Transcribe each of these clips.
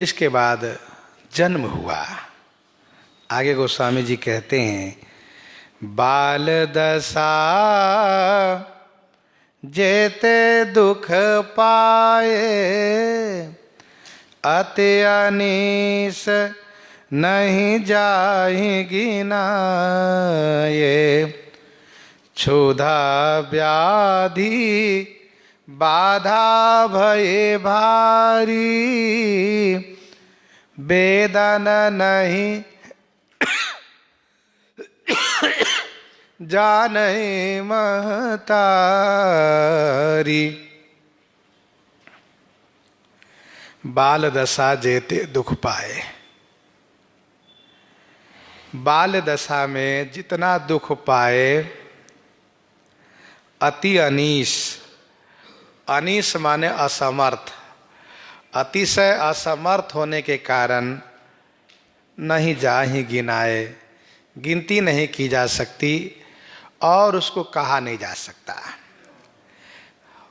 इसके बाद जन्म हुआ। आगे गोस्वामी जी कहते हैं, बाल दशा जेते दुख पाए, अति अनीस नहीं जाएगी नाये। क्षुधा व्याधि बाधा भय भारी, वेदन नहीं जाने महतारी। बाल दशा जेते दुख पाए। बाल दशा में जितना दुख पाए, अति अनीश, अनीश माने असमर्थ, अतिशय असमर्थ होने के कारण नहीं जाहि गिनाए, गिनती नहीं की जा सकती और उसको कहा नहीं जा सकता।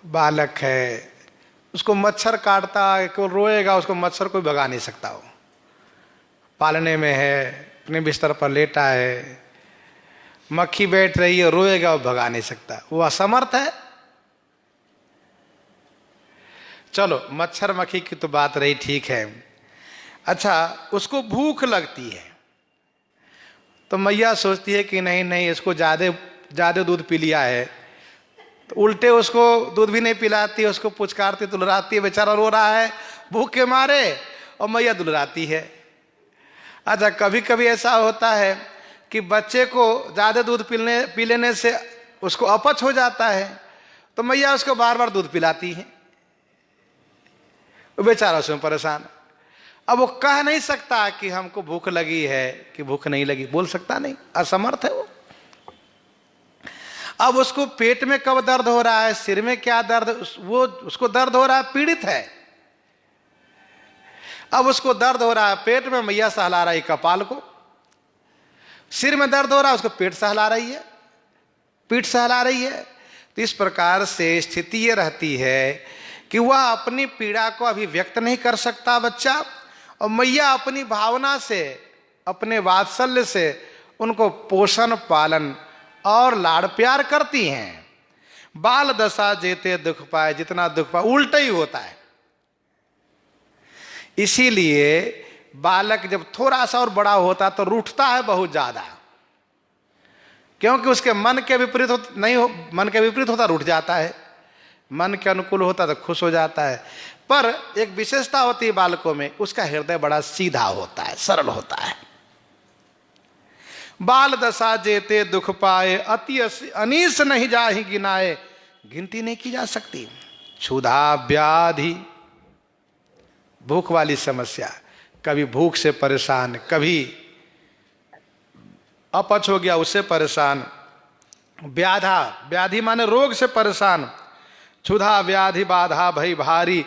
बालक है, उसको मच्छर काटता है, कोई रोएगा, उसको मच्छर कोई भगा नहीं सकता। हो पालने में है, अपने बिस्तर पर लेटा है, मक्खी बैठ रही है, रोएगा, वो भगा नहीं सकता, वो असमर्थ है। चलो मच्छर मक्खी की तो बात रही, ठीक है। अच्छा, उसको भूख लगती है तो मैया सोचती है कि नहीं नहीं, इसको ज्यादा दूध पी लिया है, तो उल्टे उसको दूध भी नहीं पिलाती, उसको पुचकारती, दुलराती है, बेचारा रो रहा है भूख के मारे, और मैया दुलराती है। अच्छा, कभी कभी ऐसा होता है कि बच्चे को ज्यादा दूध पी लेने से उसको अपच हो जाता है, तो मैया उसको बार बार दूध पिलाती है, वो बेचारा उसमें परेशान। अब वो कह नहीं सकता कि हमको भूख लगी है कि भूख नहीं लगी, बोल सकता नहीं, असमर्थ है वो। अब उसको पेट में कब दर्द हो रहा है, सिर में क्या दर्द, वो उसको दर्द हो रहा है, पीड़ित है। अब उसको दर्द हो रहा है पेट में, मैया सहला रही कपाल को। सिर में दर्द हो रहा है, उसको पेट सहला रही है, पीठ सहला रही है। तो इस प्रकार से स्थिति ये रहती है कि वह अपनी पीड़ा को अभी व्यक्त नहीं कर सकता बच्चा, और मैया अपनी भावना से, अपने वात्सल्य से उनको पोषण पालन और लाड़ प्यार करती हैं। बाल दशा जेते दुख पाए, जितना दुख पाए उल्टा ही होता है। इसीलिए बालक जब थोड़ा सा और बड़ा होता तो रूठता है बहुत ज्यादा, क्योंकि उसके मन के विपरीत मन के विपरीत होता, रूठ जाता है। मन के अनुकूल होता तो खुश हो जाता है। पर एक विशेषता होती है बालकों में, उसका हृदय बड़ा सीधा होता है, सरल होता है। बाल दशा जेते दुख पाए, अति अनीस नहीं जाहि गिनाए, गिनती नहीं की जा सकती। क्षुधा व्याधि, भूख वाली समस्या, कभी भूख से परेशान, कभी अपच हो गया उससे परेशान। व्याधा, व्याधि माने रोग से परेशान। क्षुधा व्याधि बाधा भई भारी,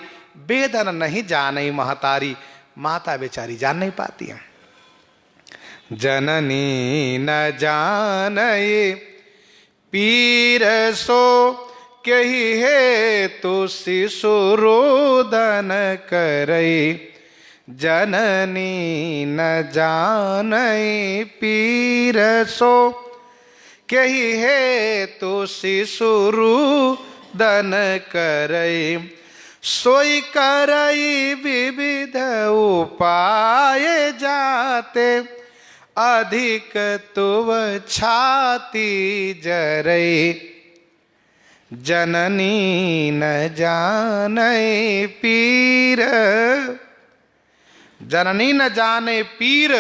वेदन नहीं जाने महतारी, माता बेचारी जान नहीं पाती है। जननी न जाने पीर सो कही है तो शिशु रोदन करई। जननी न जाने पीर सो कही है तो शिशु रोदन करई। सोई करई विविध उपाय जाते, अधिक तुव छाती जरई। जननी न जाने पीर, जननी न जाने पीर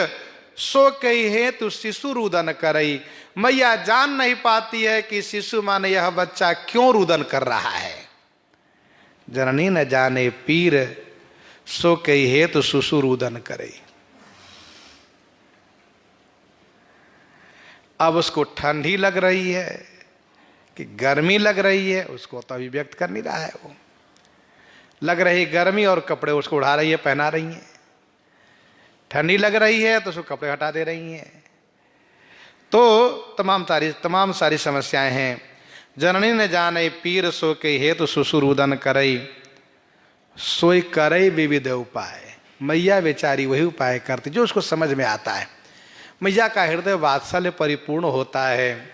सो कही है तो शिशु रुदन करई। मैया जान नहीं पाती है कि शिशु माने यह बच्चा क्यों रुदन कर रहा है। जननी न जाने पीर सो कही है तो शिशु रुदन करई। अब उसको ठंडी लग रही है कि गर्मी लग रही है, उसको तो अभी व्यक्त कर नहीं रहा है। वो लग रही गर्मी और कपड़े उसको उड़ा रही है, पहना रही है। ठंडी लग रही है तो उसको कपड़े हटा दे रही हैं। तो तमाम सारी समस्याएं हैं। जननी ने जाने पीर सो के हेतु सुसुरुदन करई, सोई करई विविध उपाय। मैया बेचारी वही उपाय करती जो उसको समझ में आता है। मैया का हृदय वात्सल्य परिपूर्ण होता है,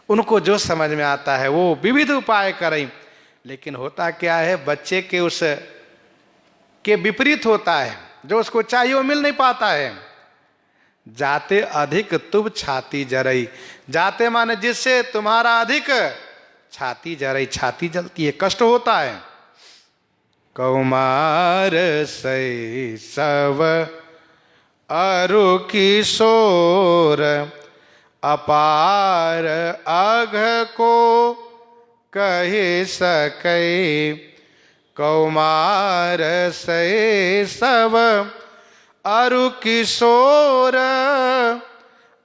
उनको जो समझ में आता है वो विविध उपाय करें। लेकिन होता क्या है, बच्चे के उस के विपरीत होता है, जो उसको चाहिए वो मिल नहीं पाता है। जाते अधिक तुम छाती जरई, जाते माने जिससे तुम्हारा अधिक छाती जरई, छाती जलती है, कष्ट होता है। कौमार शैशव अरु किशोर अपार अघ को कहि सकै, कौमार शैशव अरु किशोर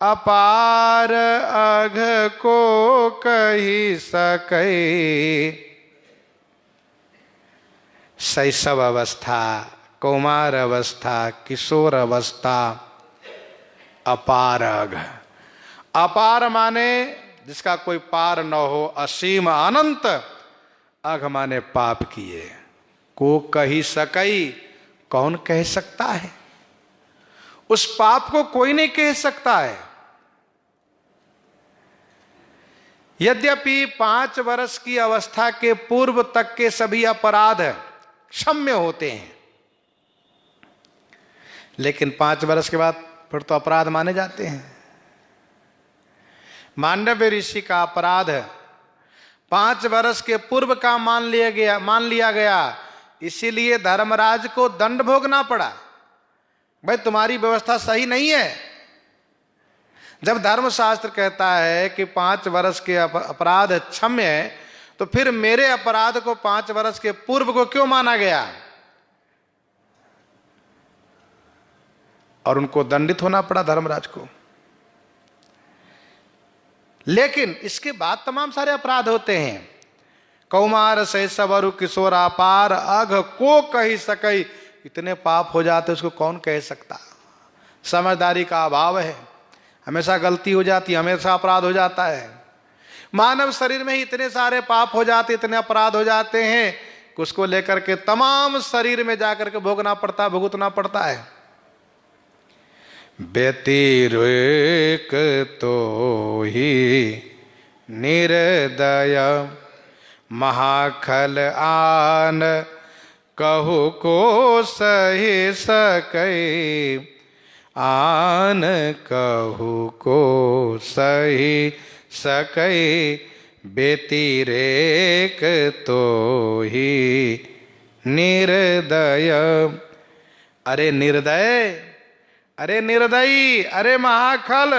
अपार अघ को कहि सकै। शैशव अवस्था, कौमार अवस्था, किशोर अवस्था, अपार अघ। अपार माने जिसका कोई पार न हो, असीम अनंत। अघ माने पाप किए। को कही सकई, कौन कह सकता है? उस पाप को कोई नहीं कह सकता है। यद्यपि 5 वर्ष की अवस्था के पूर्व तक के सभी अपराध क्षम्य होते हैं, लेकिन 5 वर्ष के बाद फिर तो अपराध माने जाते हैं। मांडव्य ऋषि का अपराध 5 वर्ष के पूर्व का मान लिया गया, इसीलिए धर्मराज को दंड भोगना पड़ा। भाई तुम्हारी व्यवस्था सही नहीं है। जब धर्मशास्त्र कहता है कि 5 वर्ष के अपराध क्षम्य है, तो फिर मेरे अपराध को 5 वर्ष के पूर्व को क्यों माना गया? और उनको दंडित होना पड़ा धर्मराज को। लेकिन इसके बाद तमाम सारे अपराध होते हैं। कौमार शैशव अरु किशोर अपार अघ को कही सकई, इतने पाप हो जाते उसको कौन कह सकता? समझदारी का अभाव है, हमेशा गलती हो जाती है, हमेशा अपराध हो जाता है। मानव शरीर में ही इतने सारे पाप हो जाते, इतने अपराध हो जाते हैं कि उसको लेकर के तमाम शरीर में जाकर के भोगना पड़ता, भुगतना पड़ता है। व्यतिरेक तो ही निर्दय महाखल आन कहु को सही सकै, आन कहु को सही सकै। व्यतिरेक तो ही निर्दय। अरे निर्दय, अरे निर्दयी, अरे महाखल,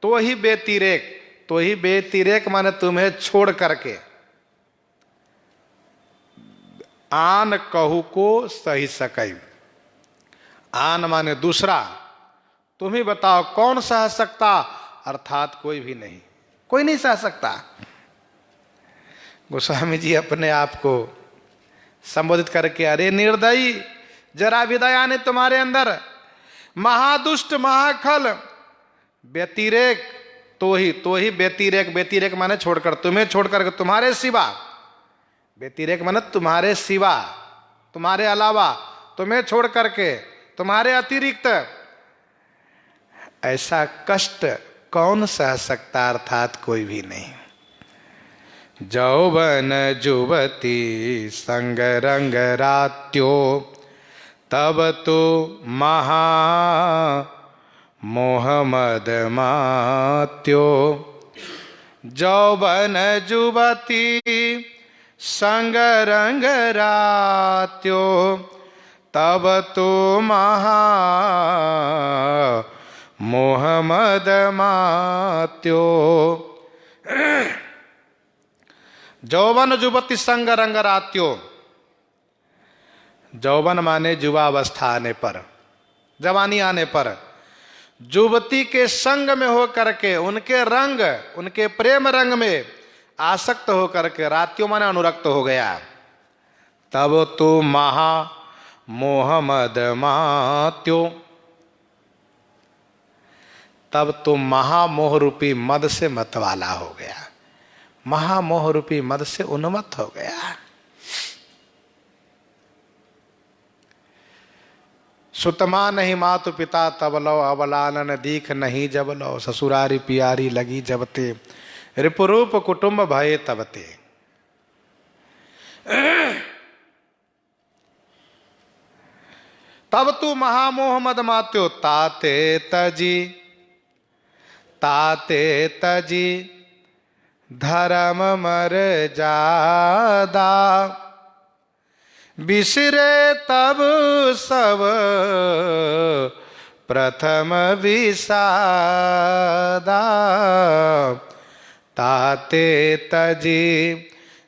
तो ही व्यतिरेक। तो ही व्यतिरेक माने तुम्हें छोड़ करके। आन कहू को सही सकै, आन माने दूसरा, तुम ही बताओ कौन सह सकता? अर्थात कोई भी नहीं, कोई नहीं सह सकता। गोस्वामी जी अपने आप को संबोधित करके, अरे निर्दयी, जरा भी दया नहीं तुम्हारे अंदर, महादुष्ट महाखल, व्यतिरेक तो ही व्यतिरेक। व्यतिरेक माने छोड़कर, तुम्हें छोड़कर, तुम्हारे सिवा। व्यतिरेक माने तुम्हारे सिवा, तुम्हारे अलावा, तुम्हें छोड़ करके, तुम्हारे अतिरिक्त। ऐसा कष्ट कौन सह सकता? अर्थात कोई भी नहीं। जौवन जुवती संग रंग रात्यो, तब तो महा मोह मद मात्यो। जौवन जुवती संग रंग रात्यो, तब तो महा मोह मद मात्यो। जौवन जुवती संग रंग रात्यो। जौवन माने युवावस्था आने पर, जवानी आने पर, युवती के संग में हो करके, उनके रंग, उनके प्रेम रंग में आसक्त हो करके, रात्यो माने अनुरक्त हो गया, तब तो महा मोह मद मात्यो। तब तो महामोह रूपी मद से मतवाला हो गया, महामोह रूपी मद से उन्मत्त हो गया। सुतमा नहीं मातु पिता तब लो, अबलानन दीख नहीं जब लो, ससुरारी पियारी लगी जबते, रिपुरूप कुटुंब भये तबते। तब तू महामोह मद मात्यो, ताते तजी धर्म मर जादा, बिसरे तब सब प्रथम विषादा, ताते तजी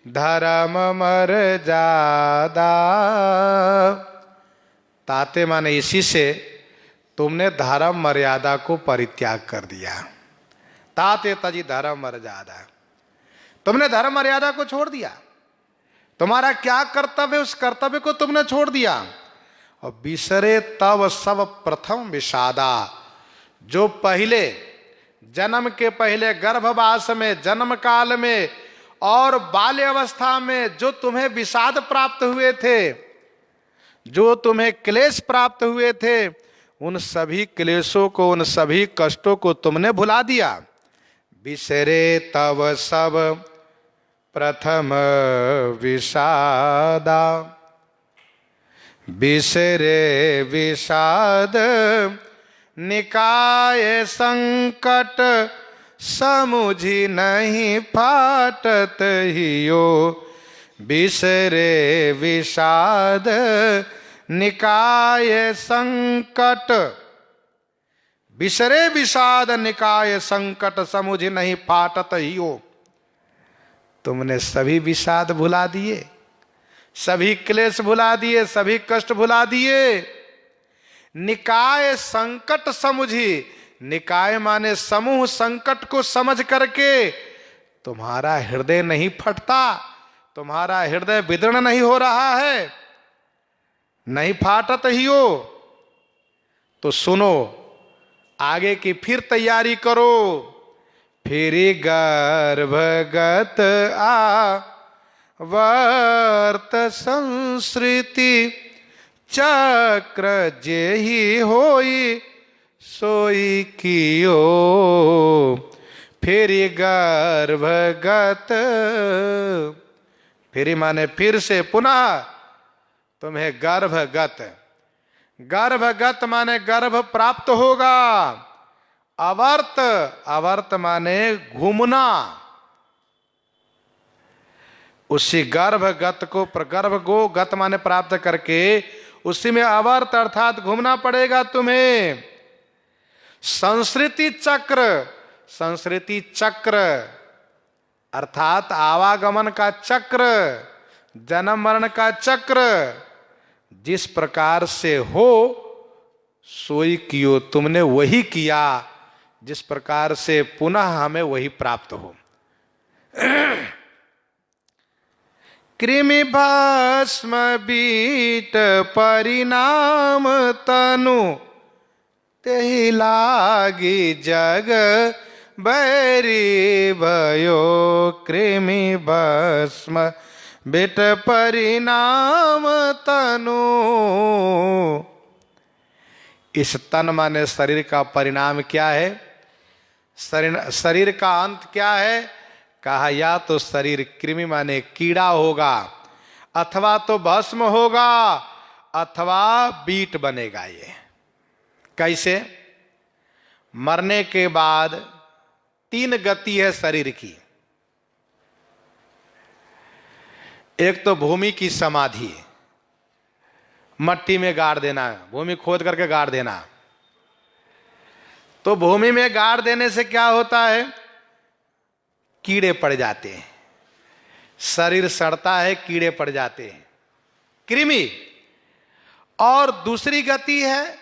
धर्म मर जादा। ताते माने इसी से तुमने धर्म मर्यादा को परित्याग कर दिया। ताते तजी धर्म मर्यादा, तुमने धर्म मर्यादा को छोड़ दिया। तुम्हारा क्या कर्तव्य, उस कर्तव्य को तुमने छोड़ दिया। और बिसरे तब सब प्रथम विषादा, जो पहले जन्म के पहले गर्भवास में, जन्म काल में और बाल्य अवस्था में जो तुम्हें विषाद प्राप्त हुए थे, जो तुम्हें क्लेश प्राप्त हुए थे, उन सभी क्लेशों को, उन सभी कष्टों को तुमने भुला दिया। बिसरे तब सब प्रथम विषादा, बिसरे विषाद निकाय संकट, समुझी नहीं फाटत हियो, बिसरे विषाद निकाय संकट, बिसरे विषाद निकाय संकट, समुझ नहीं फाटत हियो। तुमने सभी विषाद भुला दिए, सभी क्लेश भुला दिए, सभी कष्ट भुला दिए। निकाय संकट समुझी, निकाय माने समूह, संकट को समझ करके तुम्हारा हृदय नहीं फटता, तुम्हारा हृदय विदीर्ण नहीं हो रहा है, नहीं फाटत ही हो। तो सुनो, आगे की फिर तैयारी करो। फिरी गर्भगत वर्त संस्कृति, चक्र जेहि होई सोई कियो, फिरी गर्भगत, फिरी माने फिर से, पुनः तुम्हें गर्भगत, गर्भगत माने गर्भ प्राप्त होगा। अवर्त, अवर्त माने घूमना। उसी गर्भगत को, प्रगर्भ को गत माने प्राप्त करके उसी में अवर्त अर्थात घूमना पड़ेगा तुम्हें। संस्कृति चक्र, संस्कृति चक्र अर्थात आवागमन का चक्र, जन्म मरण का चक्र, जिस प्रकार से हो सोई कियो, तुमने वही किया जिस प्रकार से पुनः हमें वही प्राप्त हो। कृमि भस्म बीट परिणाम तनु, तेहि लागी जग बैरी भयो। कृमि भस्म बीट परिणाम तनु, इस तन माने शरीर का परिणाम क्या है, शरीर का अंत क्या है? कहा या तो शरीर कृमि माने कीड़ा होगा, अथवा तो भस्म होगा, अथवा बीट बनेगा। ये कैसे? मरने के बाद 3 गति है शरीर की। एक तो भूमि की समाधि, मट्टी में गाड़ देना, भूमि खोद करके गाड़ देना। तो भूमि में गाड़ देने से क्या होता है? कीड़े पड़ जाते हैं, शरीर सड़ता है, कीड़े पड़ जाते हैं, कृमि। और दूसरी गति है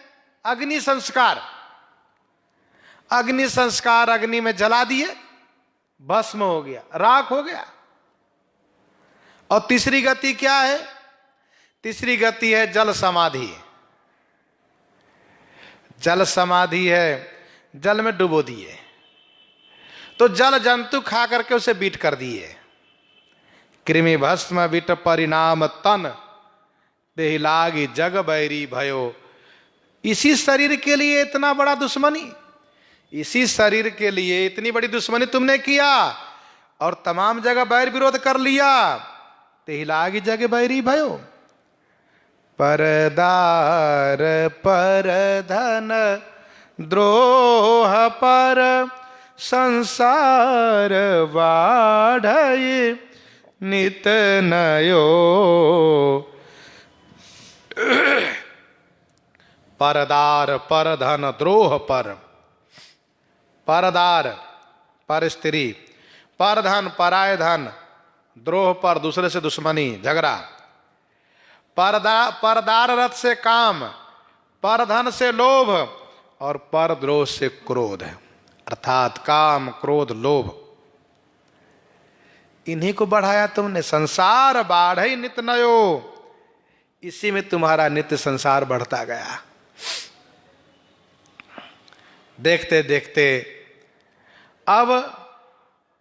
अग्नि संस्कार। अग्नि संस्कार, अग्नि में जला दिए, भस्म हो गया, राख हो गया। और तीसरी गति क्या है? तीसरी गति है जल समाधि। जल समाधि है, जल में डुबो दिए, तो जल जंतु खा करके उसे बीट कर दिए। कृमि भस्म बीट परिणाम तन, देहि लागी जग बैरी भयो। इसी शरीर के लिए इतना बड़ा दुश्मनी, इसी शरीर के लिए इतनी बड़ी दुश्मनी तुमने किया और तमाम जगह बैर विरोध कर लिया, तेहिलागी जगह बैरी भयो। परदार पर धन द्रोह पर संसार बाढ़य नित नयो। परदार पर धन द्रोह पर, परदार पर स्त्री, पर धन पराय धन, द्रोह पर दूसरे से दुश्मनी झगड़ा, परदार रथ से काम, पर धन से लोभ और पर द्रोह से क्रोध, अर्थात काम क्रोध लोभ, इन्हीं को बढ़ाया तुमने। संसार बाढ़ई नित नयो, इसी में तुम्हारा नित्य संसार बढ़ता गया। देखते देखते अब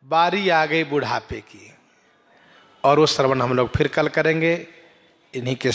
बारी आ गई बुढ़ापे की, और वो श्रवण हम लोग फिर कल करेंगे। इन्हीं के